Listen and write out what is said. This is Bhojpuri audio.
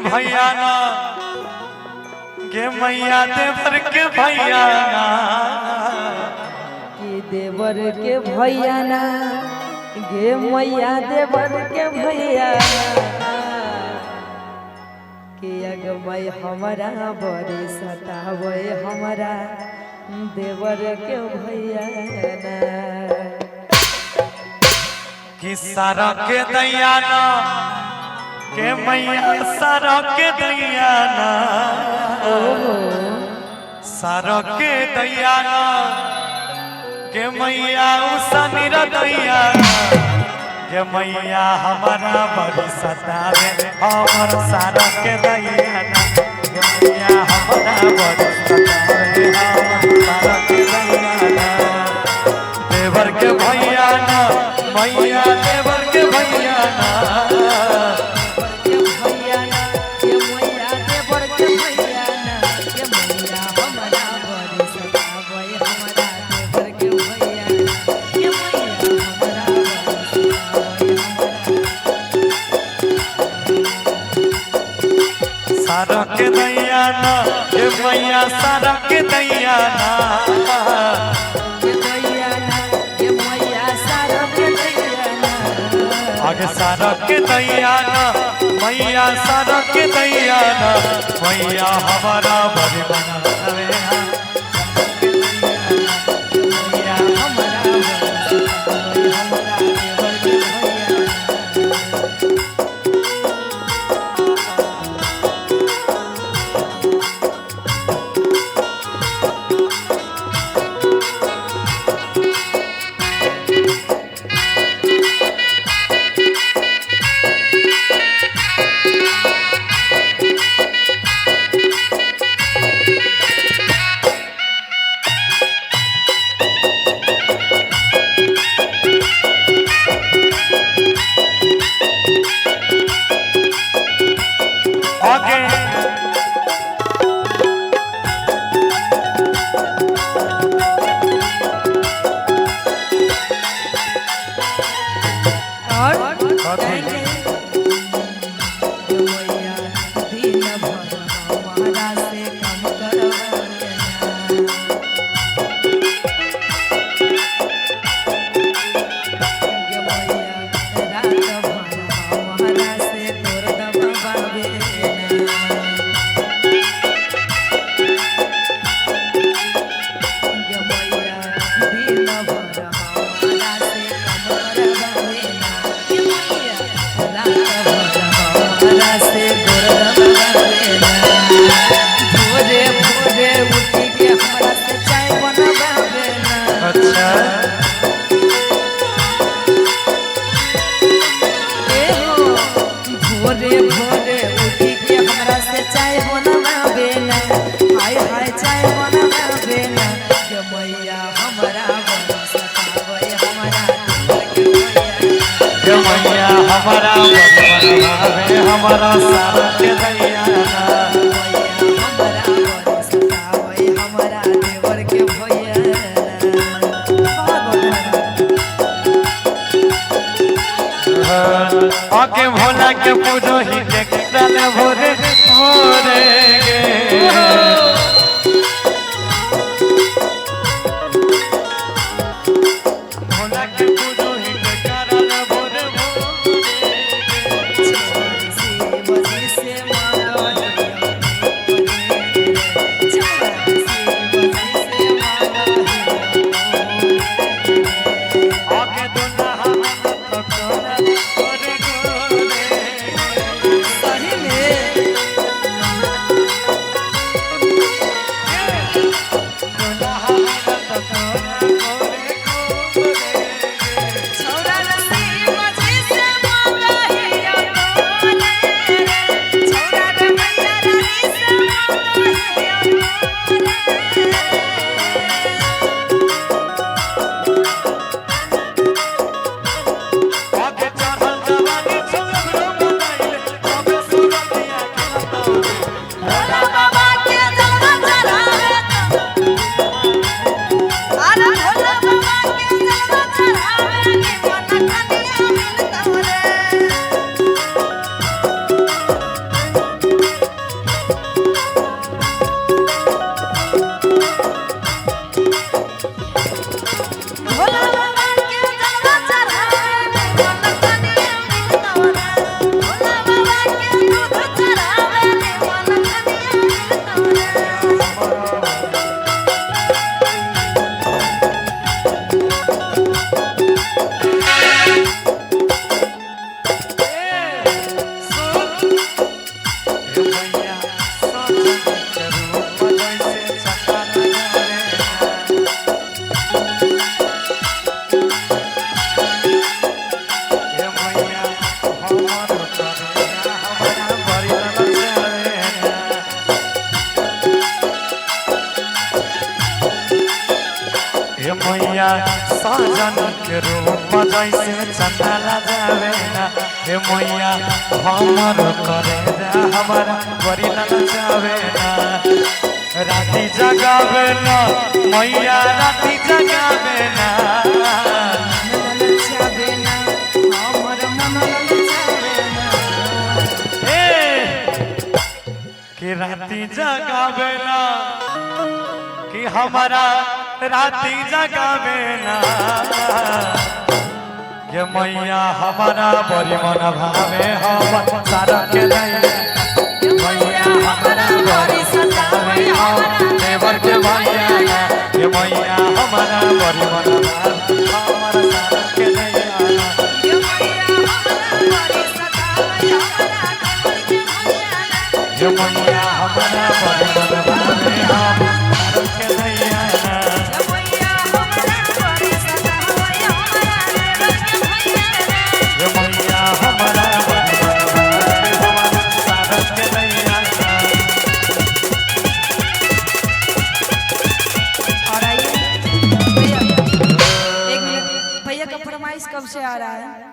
भैया ना गे मैया देवर के भैया ना के देवर के भैया ना गे मैया देवर के भैया के अगमय हमारा बड़े सतावे हमारा देवर के भैया ना कि सारा के दैया ना के मैया सारा के दैया ना सारा के दैया ना के मैया उषा निरा दैया के मैया हमारा बड़ी सतावे हमर सारा के दैया ना के मैया हमारा बड़ी सतावे हमर सारा के दैया ना देवर के भैया ना मैया देवर के भैया ना सारा के दैया ना ये मैया सारा के दैया ना आगे सारा के दैया ना मैया सारा के दैया ना मैया हमारा बड़ी बनावे हमारा हमारा सारा के दैया ना हमारा बड़ी सतावे हमारा देवर के भैया आके भोला के पूजो ही के डाल भोरे भोरे गे भोला के पूजो ही के डाल भोरे सही में मैया सजन के रूप जैसे चंदा जावे ना हे मैया हमर करे जा हमारा बड़ी जावे ना राती जगावे ना मैया राती जगावे ना कि राती जगावे ना कि हमारा राती जगावे ना ये मैया हमारा बड़ी मन भावे हम सारा के नहीं मैया हमारा बड़ी सतावे हम देवर के भैया ये मैया हमारा बड़ी मन भावे हमारा सारा के नहीं ये मैया हमारा बड़ी सतावे ये मैया हमारा बड़ी मन भावे हम सारा के नहीं भैया का फरमाइश कब से आ रहा है?